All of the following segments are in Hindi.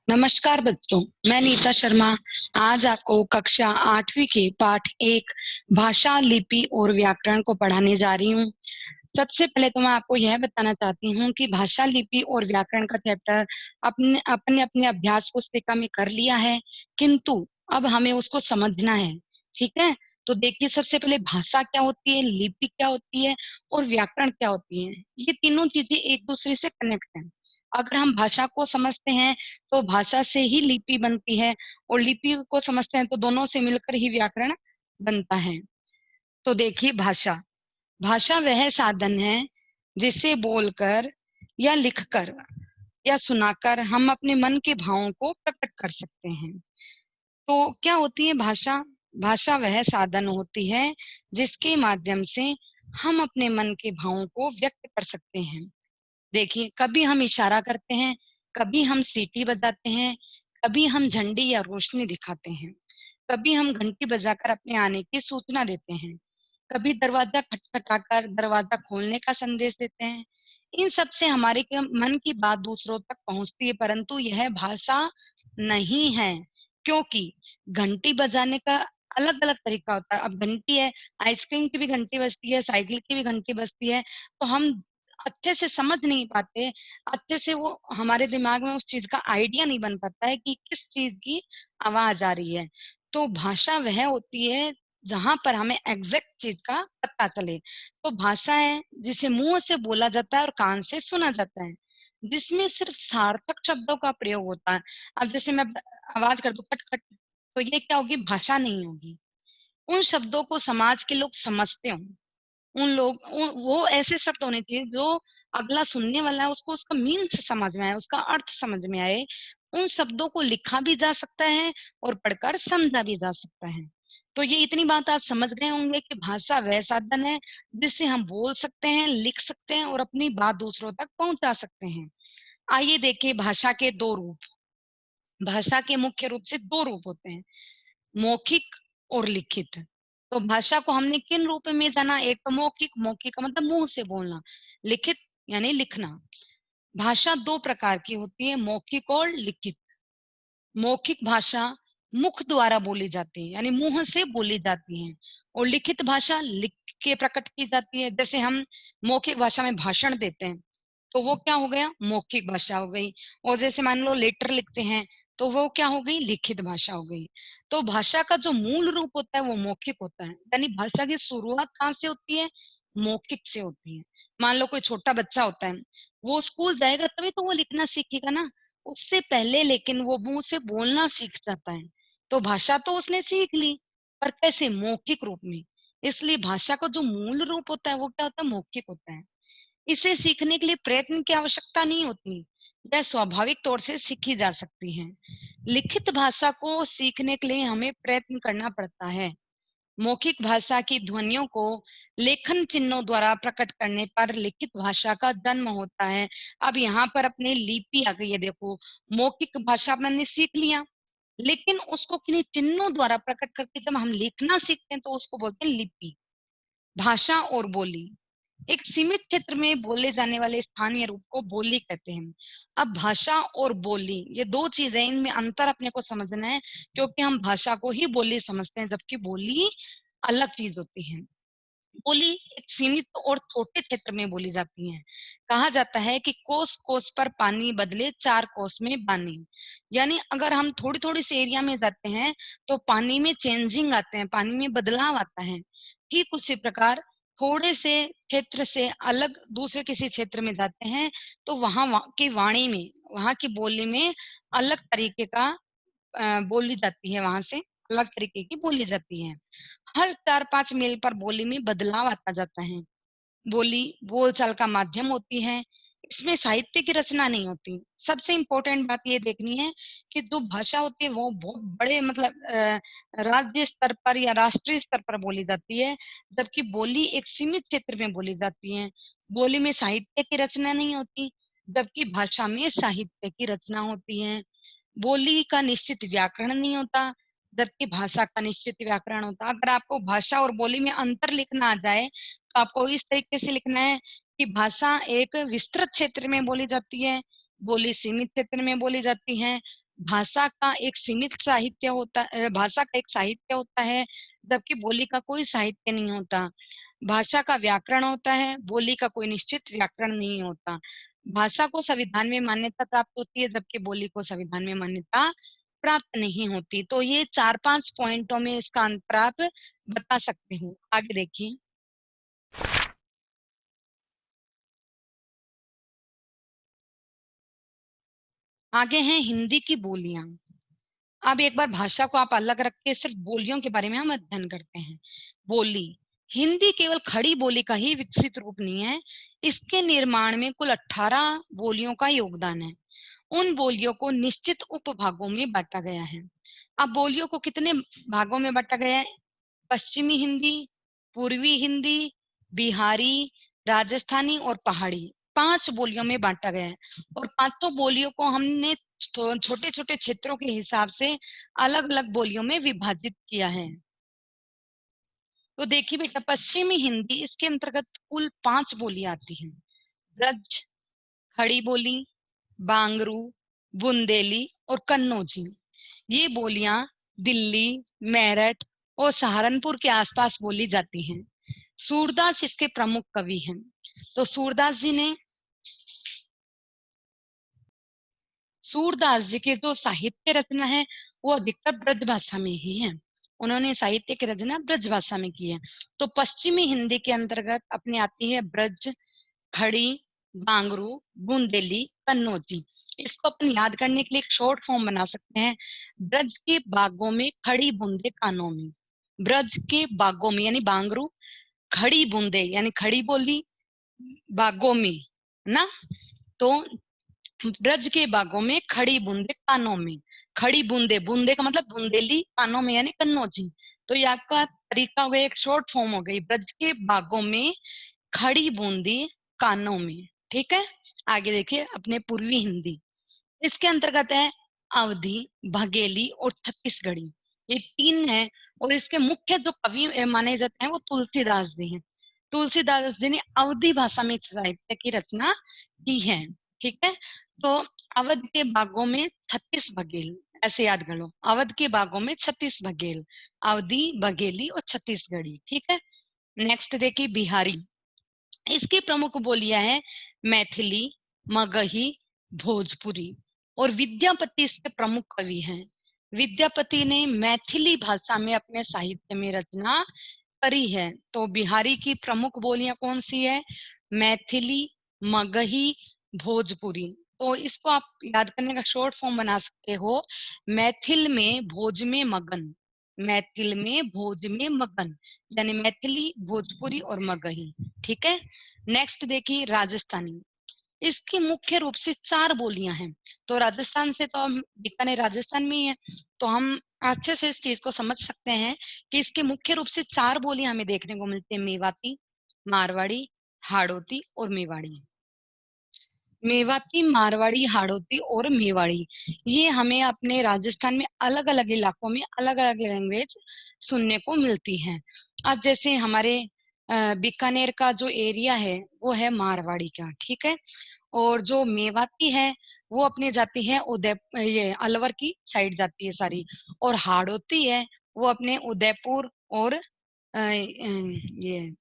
नमस्कार बच्चों, मैं नीता शर्मा आज आपको कक्षा 8वीं के पाठ 1 भाषा, लिपि और व्याकरण को पढ़ाने जा रही हूँ। सबसे पहले तो मैं आपको यह बताना चाहती हूँ कि भाषा, लिपि और व्याकरण का चैप्टर अपने अपने अपने अभ्यास पुस्तिका में कर लिया है, किंतु अब हमें उसको समझना है, ठीक है? तो देखिए, सबसे पहले भाषा क्या होती है, लिपि क्या होती है और व्याकरण क्या होती है। ये तीनों चीजें एक दूसरे से कनेक्ट हैं। अगर हम भाषा को समझते हैं तो भाषा से ही लिपि बनती है और लिपि को समझते हैं तो दोनों से मिलकर ही व्याकरण बनता है। तो देखिए, भाषा भाषा वह साधन है जिसे बोलकर या लिखकर या सुनाकर हम अपने मन के भावों को प्रकट कर सकते हैं। तो क्या होती है भाषा? भाषा वह साधन होती है जिसके माध्यम से हम अपने मन के भावों को व्यक्त कर सकते हैं। देखिए, कभी हम इशारा करते हैं, कभी हम सीटी बजाते हैं, कभी हम झंडी या रोशनी दिखाते हैं, कभी हम घंटी बजाकर अपने आने की सूचना देते हैं, कभी दरवाजा खटखटाकर दरवाजा खोलने का संदेश देते हैं। इन सब से हमारे मन की बात दूसरों तक पहुंचती है, परंतु यह भाषा नहीं है, क्योंकि घंटी बजाने का अलग अलग तरीका होता है। अब घंटी है, आइसक्रीम की भी घंटी बजती है, साइकिल की भी घंटी बजती है, तो हम अच्छे से समझ नहीं पाते, अच्छे से वो हमारे दिमाग में उस चीज का आइडिया नहीं बन पाता है कि किस चीज की आवाज आ रही है। तो भाषा वह होती है जहां पर हमें एग्जैक्ट चीज का पता चले। तो भाषा है जिसे मुंह से बोला जाता है और कान से सुना जाता है, जिसमें सिर्फ सार्थक शब्दों का प्रयोग होता है। अब जैसे मैं आवाज कर दूं खट खट, तो ये क्या होगी? भाषा नहीं होगी। उन शब्दों को समाज के लोग समझते हो, वो ऐसे शब्द होने चाहिए जो अगला सुनने वाला है उसको उसका मीन्स समझ में आए, उसका अर्थ समझ में आए। उन शब्दों को लिखा भी जा सकता है और पढ़कर समझा भी जा सकता है। तो ये इतनी बात आप समझ गए होंगे कि भाषा वह साधन है जिससे हम बोल सकते हैं, लिख सकते हैं और अपनी बात दूसरों तक पहुंचा सकते हैं। आइए देखिए, भाषा के दो रूप। भाषा के मुख्य रूप से दो रूप होते हैं, मौखिक और लिखित। तो भाषा को हमने किन रूप में जाना? एक तो मौखिक, मौखिक का मतलब मुंह से बोलना, लिखित यानी लिखना। भाषा दो प्रकार की होती है, मौखिक और लिखित। मौखिक भाषा मुख द्वारा बोली जाती है, यानी मुंह से बोली जाती है, और लिखित भाषा लिख के प्रकट की जाती है। जैसे हम मौखिक भाषा में भाषण देते हैं तो वो क्या हो गया? मौखिक भाषा हो गई। और जैसे मान लो लेटर लिखते हैं तो वो क्या हो गई? लिखित भाषा हो गई। तो भाषा का जो मूल रूप होता है वो मौखिक होता है, यानी भाषा की शुरुआत कहाँ से होती है? मौखिक से होती है। मान लो कोई छोटा बच्चा होता है, वो स्कूल जाएगा तभी तो वो लिखना सीखेगा ना, उससे पहले लेकिन वो मुंह से बोलना सीख जाता है। तो भाषा तो उसने सीख ली, पर कैसे? मौखिक रूप में। इसलिए भाषा का जो मूल रूप होता है वो क्या होता है? मौखिक होता है। इसे सीखने के लिए प्रयत्न की आवश्यकता नहीं होती, यह स्वाभाविक तौर से सीखी जा सकती है। लिखित भाषा को सीखने के लिए हमें प्रयत्न करना पड़ता है। मौखिक भाषा की ध्वनियों को लेखन चिन्हों द्वारा प्रकट करने पर लिखित भाषा का जन्म होता है। अब यहाँ पर अपने लिपि आ गई है, देखो, मौखिक भाषा मैंने सीख लिया, लेकिन उसको किन्हीं चिन्हों द्वारा प्रकट करके जब हम लिखना सीखते हैं तो उसको बोलते हैं लिपि। भाषा और बोली, एक सीमित क्षेत्र में बोले जाने वाले स्थानीय रूप को बोली कहते हैं। अब भाषा और बोली ये दो चीजें, इनमें अंतर अपने को समझना है, क्योंकि हम भाषा को ही बोली समझते हैं जबकि बोली अलग चीज होती है। बोली एक सीमित और छोटे क्षेत्र में बोली जाती है। कहा जाता है कि कोस कोस पर पानी बदले चार कोस में पानी, यानी अगर हम थोड़ी थोड़ी से एरिया में जाते हैं तो पानी में चेंजिंग आते हैं, पानी में बदलाव आता है। ठीक उसी प्रकार थोड़े से क्षेत्र से अलग दूसरे किसी क्षेत्र में जाते हैं तो वहां की वाणी में, वहां की बोली में अलग तरीके का बोली जाती है, वहां से अलग तरीके की बोली जाती है। हर 4-5 मील पर बोली में बदलाव आता जाता है। बोली बोलचाल का माध्यम होती है, इसमें साहित्य की रचना नहीं होती। सबसे इम्पोर्टेंट बात ये देखनी है कि जो भाषा होती है वो बहुत बड़े मतलब राज्य स्तर पर या राष्ट्रीय स्तर पर बोली जाती है, जबकि बोली एक सीमित क्षेत्र में बोली जाती है। बोली में साहित्य की रचना नहीं होती, जबकि भाषा में साहित्य की रचना होती है। बोली का निश्चित व्याकरण नहीं होता, जबकि भाषा का निश्चित व्याकरण होता है। अगर आपको भाषा और बोली में अंतर लिखना आ जाए तो आपको इस तरीके से लिखना है कि भाषा एक विस्तृत क्षेत्र में बोली जाती है, बोली सीमित क्षेत्र में बोली जाती है। भाषा का एक सीमित साहित्य होता भाषा का एक साहित्य होता है, जबकि बोली का कोई साहित्य नहीं होता। भाषा का व्याकरण होता है, बोली का कोई निश्चित व्याकरण नहीं होता। भाषा को संविधान में मान्यता प्राप्त होती है, जबकि बोली को संविधान में मान्यता प्राप्त नहीं होती। तो ये 4-5 पॉइंटों में इसका अंतर आप बता सकते हो। आगे देखिए। आगे हैं हिंदी की बोलियां। अब एक बार भाषा को आप अलग रख के सिर्फ बोलियों के बारे में हम अध्ययन करते हैं। बोली, हिंदी केवल खड़ी बोली का ही विकसित रूप नहीं है, इसके निर्माण में कुल 18 बोलियों का योगदान है। उन बोलियों को निश्चित उपभागों में बांटा गया है। अब बोलियों को कितने भागों में बांटा गया है? पश्चिमी हिंदी, पूर्वी हिंदी, बिहारी, राजस्थानी और पहाड़ी, 5 बोलियों में बांटा गया है। और पांचों बोलियों को हमने छोटे छोटे क्षेत्रों के हिसाब से अलग अलग बोलियों में विभाजित किया है। तो देखिए बेटा, पश्चिमी हिंदी, इसके अंतर्गत कुल 5 बोली आती हैं। ब्रज, खड़ी बोली, बांगरू, बुंदेली और कन्नौजी। ये बोलियां दिल्ली, मेरठ और सहारनपुर के आसपास बोली जाती हैं। सूरदास इसके प्रमुख कवि हैं। तो सूरदास जी के जो साहित्य रचना है वो अधिकतर ब्रज भाषा में ही है। उन्होंने साहित्य की रचना ब्रज भाषा में की है। तो पश्चिमी हिंदी के अंतर्गत अपने आती है ब्रज, खड़ी, बांगरू, बुंदेली, कन्नौजी। इसको अपन याद करने के लिए एक शॉर्ट फॉर्म बना सकते हैं। ब्रज के बागों में खड़ी बूंदे कानों में। ब्रज के बागों में यानी बांगरू, खड़ी बूंदे यानी खड़ी बोली, बागों में ना। तो ब्रज के बागों में खड़ी बूंदे कानों में। खड़ी बूंदे, बूंदे का मतलब बुंदेली, कानों में यानी कन्नौजी। तो ये आपका तरीका हो गया, एक शॉर्ट फॉर्म हो गई, ब्रज के बागों में खड़ी बूंदी कानों में। ठीक है। आगे देखिए अपने पूर्वी हिंदी। इसके अंतर्गत है अवधी, बघेली और छत्तीसगढ़ी। ये 3 है। और इसके मुख्य जो कवि माने जाते हैं वो तुलसीदास जी हैं। तुलसीदास जी ने अवधी भाषा में साहित्य की रचना की है। ठीक है। तो अवध के बागों में 36 बघेल, ऐसे याद कर लो, अवध के बागों में 36 बघेल, अवधी, बघेली और छत्तीसगढ़ी। ठीक है। नेक्स्ट देखिए बिहारी। इसकी प्रमुख बोलियां हैं मैथिली, मगही, भोजपुरी। और विद्यापति इसके प्रमुख कवि हैं। विद्यापति ने मैथिली भाषा में अपने साहित्य में रचना करी है। तो बिहारी की प्रमुख बोलियां कौन सी है? मैथिली, मगही, भोजपुरी। तो इसको आप याद करने का शॉर्ट फॉर्म बना सकते हो, मैथिल में भोज में मगन। मैथिल में भोज में मगन यानी मैथिली, भोजपुरी और मगही। ठीक है। नेक्स्ट देखिए राजस्थानी। इसकी मुख्य रूप से 4 बोलियां हैं। तो राजस्थान से तो हम बीकानेर राजस्थान में ही है, तो हम अच्छे से इस चीज को समझ सकते हैं कि इसके मुख्य रूप से 4 बोलियां हमें देखने को मिलती है, मेवाती, मारवाड़ी, हाड़ौती और मेवाड़ी। मेवाती, मारवाड़ी, हाड़ौती और मेवाड़ी, ये हमें अपने राजस्थान में अलग अलग इलाकों में अलग अलग लैंग्वेज सुनने को मिलती है। अब जैसे हमारे बीकानेर का जो एरिया है वो है मारवाड़ी का। ठीक है। और जो मेवाती है वो अपने जाती है उदय ये अलवर की साइड जाती है सारी। और हाड़ौती है वो अपने उदयपुर और ये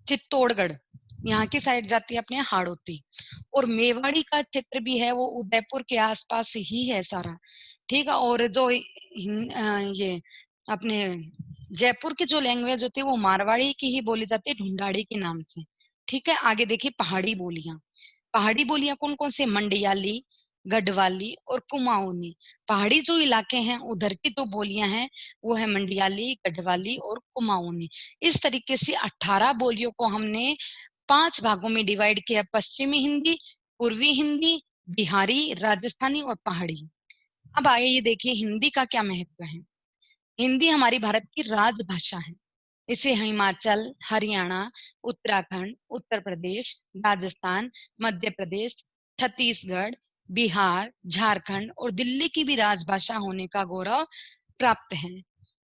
चित्तौड़गढ़ यहाँ की साइड जाती है अपने हाड़ौती। और मेवाड़ी का क्षेत्र भी है वो उदयपुर के आसपास ही है सारा। ठीक है। और जो ये अपने जयपुर की जो लैंग्वेज होती है वो मारवाड़ी की ही बोली जाती है, ढूंढाड़ी के नाम से। ठीक है। आगे देखिए पहाड़ी बोलियां। पहाड़ी बोलियां कौन कौन से? मंडियाली, गढ़वाली और कुमाऊनी। पहाड़ी जो इलाके हैं उधर की जो बोलियां हैं वो है मंडियाली, गढ़वाली और कुमाऊनी। इस तरीके से 18 बोलियों को हमने 5 भागों में डिवाइड किया, पश्चिमी हिंदी, पूर्वी हिंदी, बिहारी, राजस्थानी और पहाड़ी। अब आइए देखिए हिंदी का क्या महत्व है। हिंदी हमारी भारत की राजभाषा है। इसे हिमाचल, हरियाणा, उत्तराखंड, उत्तर प्रदेश, राजस्थान, मध्य प्रदेश, छत्तीसगढ़, बिहार, झारखंड और दिल्ली की भी राजभाषा होने का गौरव प्राप्त है।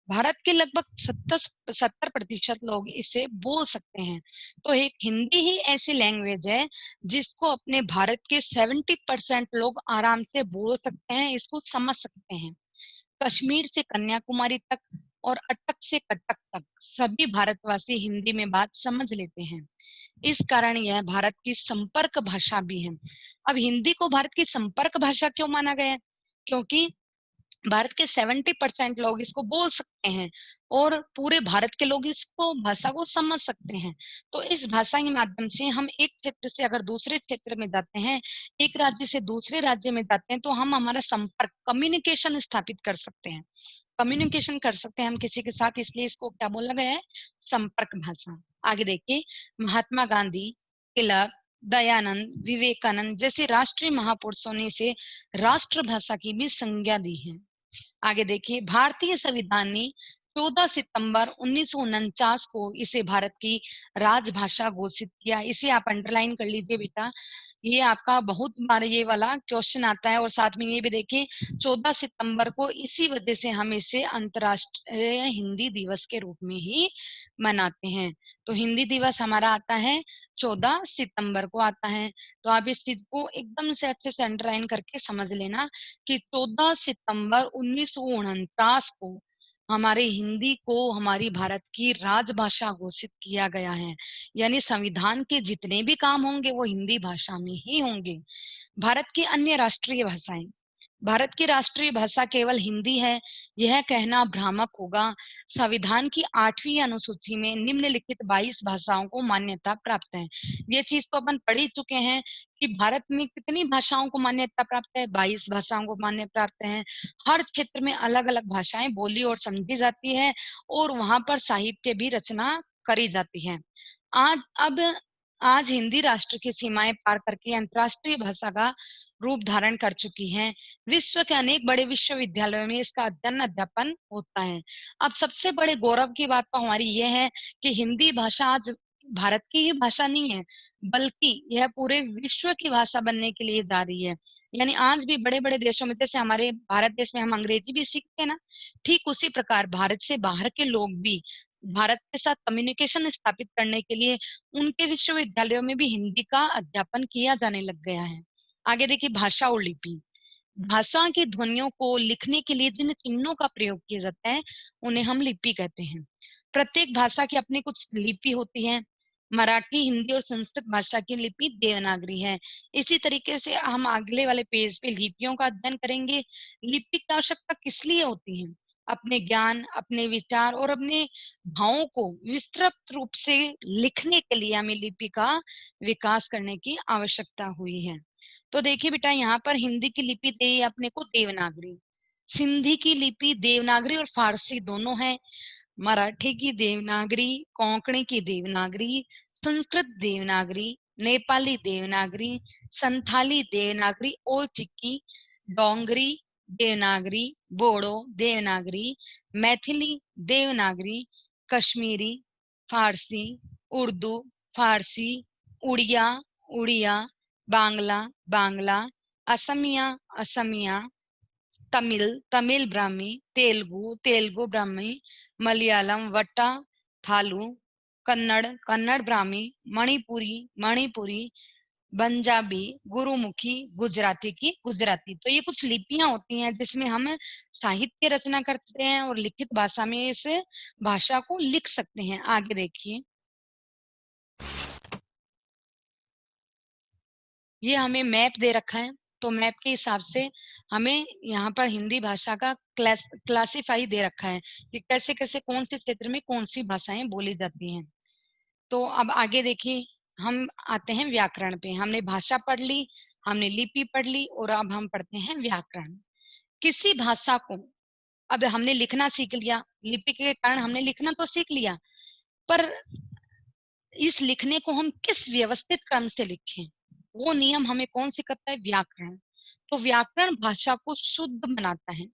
भारत के लगभग 70% लोग इसे बोल सकते हैं। तो एक हिंदी ही ऐसी लैंग्वेज है जिसको अपने भारत के 70% लोग आराम से बोल सकते हैं, इसको समझ सकते हैं। कश्मीर से कन्याकुमारी तक और अटक से कटक तक सभी भारतवासी हिंदी में बात समझ लेते हैं। इस कारण यह भारत की संपर्क भाषा भी है। अब हिंदी को भारत की संपर्क भाषा क्यों माना गया है? क्योंकि भारत के 70% लोग इसको बोल सकते हैं और पूरे भारत के लोग इसको भाषा को समझ सकते हैं। तो इस भाषा के माध्यम से हम एक क्षेत्र से अगर दूसरे क्षेत्र में जाते हैं, एक राज्य से दूसरे राज्य में जाते हैं, तो हम हमारा संपर्क, कम्युनिकेशन स्थापित कर सकते हैं। कम्युनिकेशन कर सकते हैं हम किसी के साथ, इसलिए इसको क्या बोला गया है? संपर्क भाषा। आगे देखिए, महात्मा गांधी, तिलक, दयानंद, विवेकानंद जैसे राष्ट्रीय महापुरुषों ने इसे राष्ट्रभाषा की भी संज्ञा दी है। आगे देखिए, भारतीय संविधान ने 14 सितंबर 1949 को इसे भारत की राजभाषा घोषित किया। इसे आप अंडरलाइन कर लीजिए बेटा, ये आपका बहुत बार ये वाला क्वेश्चन आता है। और साथ में ये भी देखिए, 14 सितंबर को इसी वजह से हम इसे अंतर्राष्ट्रीय हिंदी दिवस के रूप में ही मनाते हैं। तो हिंदी दिवस हमारा आता है 14 सितंबर को आता है। तो आप इस चीज को एकदम से अच्छे से अंडरलाइन करके समझ लेना कि 14 सितंबर 1949 को हमारे हिंदी को हमारी भारत की राजभाषा घोषित किया गया है। यानी संविधान के जितने भी काम होंगे वो हिंदी भाषा में ही होंगे। भारत की अन्य राष्ट्रीय भाषाएं, भारत की राष्ट्रीय भाषा केवल हिंदी है, यह कहना भ्रामक होगा। संविधान की 8वीं अनुसूची में निम्नलिखित 22 भाषाओं को मान्यता प्राप्त है। ये चीज तो अपन पढ़ ही चुके हैं कि भारत में कितनी भाषाओं को मान्यता प्राप्त है? 22 भाषाओं को मान्यता प्राप्त है। हर क्षेत्र में अलग अलग भाषाएं बोली और समझी जाती है और वहां पर साहित्य भी रचना करी जाती है। अब आज हिंदी राष्ट्र की सीमाएं पार करके अंतर्राष्ट्रीय भाषा का रूप धारण कर चुकी है। विश्व के अनेक बड़े विश्वविद्यालयों में इसका अध्ययन अध्यापन होता है। अब सबसे बड़े गौरव की बात तो हमारी यह है कि हिंदी भाषा आज भारत की ही भाषा नहीं है, बल्कि यह पूरे विश्व की भाषा बनने के लिए जा रही है। यानी आज भी बड़े बड़े देशों में, जैसे हमारे भारत देश में हम अंग्रेजी भी सीखते हैं ना, ठीक उसी प्रकार भारत से बाहर के लोग भी भारत के साथ कम्युनिकेशन स्थापित करने के लिए उनके विश्वविद्यालयों में भी हिंदी का अध्यापन किया जाने लग गया है। आगे देखिए, भाषा और लिपि। भाषा की ध्वनियों को लिखने के लिए जिन चिन्हों का प्रयोग किया जाता है उन्हें हम लिपि कहते हैं। प्रत्येक भाषा की अपनी कुछ लिपि होती है। मराठी, हिंदी और संस्कृत भाषा की लिपि देवनागरी है। इसी तरीके से हम अगले वाले पेज पे लिपियों का अध्ययन करेंगे। लिपि की आवश्यकता किस लिए होती है? अपने ज्ञान, अपने विचार और अपने भावों को विस्तृत रूप से लिखने के लिए हमें लिपि का विकास करने की आवश्यकता हुई है। तो देखिए बेटा, यहाँ पर हिंदी की लिपि दी है अपने को देवनागरी, सिंधी की लिपि देवनागरी और फारसी दोनों है, मराठी की देवनागरी, कोंकणी की देवनागरी, संस्कृत देवनागरी, नेपाली देवनागरी, संथाली देवनागरी, ओलचिकी, डोंगरी देवनागरी, बोडो देवनागरी, मैथिली देवनागरी, कश्मीरी, फारसी, उर्दू, फारसी, उड़िया, उड़िया, बांग्ला, बांग्ला, असमिया, असमिया, तमिल, तमिल ब्राह्मी, तेलुगु, तेलुगु ब्राह्मी, मलयालम, वट्टा, थालू, कन्नड़, कन्नड़ ब्राह्मी, मणिपुरी, मणिपुरी, पंजाबी, गुरुमुखी, गुजराती की गुजराती। तो ये कुछ लिपियां होती हैं जिसमें हम साहित्य रचना करते हैं और लिखित भाषा में इस भाषा को लिख सकते हैं। आगे देखिए, ये हमें मैप दे रखा है, तो मैप के हिसाब से हमें यहाँ पर हिंदी भाषा का क्लासिफाई दे रखा है कि कैसे कैसे कौन से क्षेत्र में कौन सी भाषाएं बोली जाती हैं। तो अब आगे देखिए, हम आते हैं व्याकरण पे। हमने भाषा पढ़ ली, हमने लिपि पढ़ ली और अब हम पढ़ते हैं व्याकरण। किसी भाषा को, अब हमने लिखना सीख लिया, लिपि के कारण हमने लिखना तो सीख लिया, पर इस लिखने को हम किस व्यवस्थित क्रम से लिखें, वो नियम हमें कौन सिखाता है? व्याकरण। तो व्याकरण भाषा को शुद्ध बनाता है।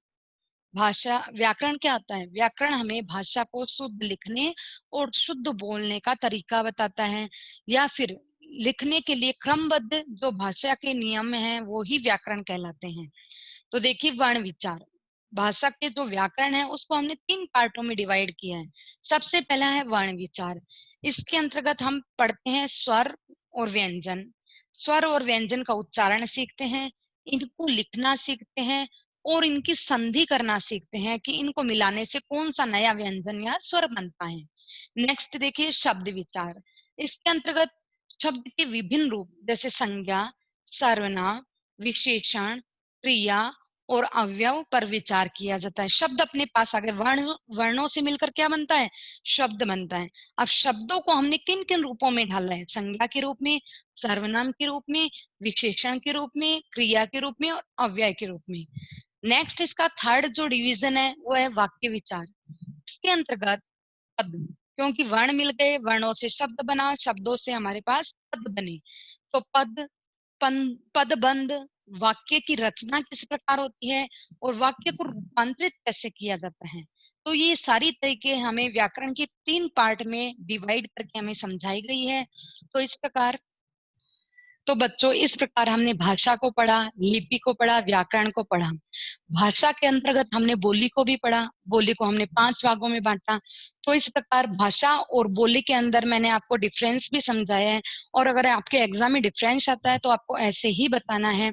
भाषा व्याकरण क्या आता है? व्याकरण हमें भाषा को शुद्ध लिखने और शुद्ध बोलने का तरीका बताता है, या फिर लिखने के लिए क्रमबद्ध जो भाषा के नियम हैं वो ही व्याकरण कहलाते हैं। तो देखिए, वर्ण विचार। भाषा के जो व्याकरण है उसको हमने 3 पार्टों में डिवाइड किया है। सबसे पहला है वर्ण विचार। इसके अंतर्गत हम पढ़ते हैं स्वर और व्यंजन। स्वर और व्यंजन का उच्चारण सीखते हैं, इनको लिखना सीखते हैं और इनकी संधि करना सीखते हैं कि इनको मिलाने से कौन सा नया व्यंजन या स्वर बनता है। नेक्स्ट देखिए शब्द विचार। इसके अंतर्गत शब्द के विभिन्न रूप जैसे संज्ञा, सर्वनाम, विशेषण, क्रिया और अवयव पर विचार किया जाता है। शब्द अपने पास आ गए, वर्णों से मिलकर क्या बनता है? शब्द बनता है। अब शब्दों को हमने किन किन रूपों में ढाला है? संज्ञा के रूप में, सर्वनाम के रूप में, विशेषण के रूप में, क्रिया के रूप में और अव्यय के रूप में। नेक्स्ट इसका थर्ड जो डिवीजन है वो है वाक्य विचार। इसके अंतर्गत पद, क्योंकि वर्ण मिल गए, वर्णों से शब्द बना, शब्दों से हमारे पास पद बने। तो पदबंध, वाक्य की रचना किस प्रकार होती है और वाक्य को रूपांतरित कैसे किया जाता है। तो ये सारी तरीके हमें व्याकरण के 3 पार्ट में डिवाइड करके हमें समझाई गई है। तो इस प्रकार तो बच्चों इस प्रकार हमने भाषा को पढ़ा, लिपि को पढ़ा, व्याकरण को पढ़ा। भाषा के अंतर्गत हमने बोली को भी पढ़ा, बोली को हमने 5 भागों में बांटा। तो इस प्रकार भाषा और बोली के अंदर मैंने आपको डिफरेंस भी समझाया है और अगर आपके एग्जाम में डिफरेंस आता है तो आपको ऐसे ही बताना है।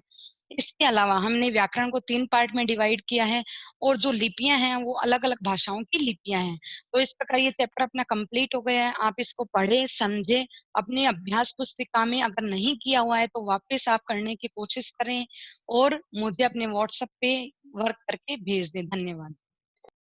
इसके अलावा हमने व्याकरण को 3 पार्ट में डिवाइड किया है और जो लिपियां हैं वो अलग-अलग भाषाओं की लिपियां हैं। तो इस प्रकार ये चैप्टर अपना कंप्लीट हो गया है। आप इसको पढ़े, समझे, अपनी अभ्यास पुस्तिका में अगर नहीं किया हुआ है तो वापस आप करने की कोशिश करें और मुझे अपने व्हाट्सएप पे वर्क करके भेज दें। धन्यवाद।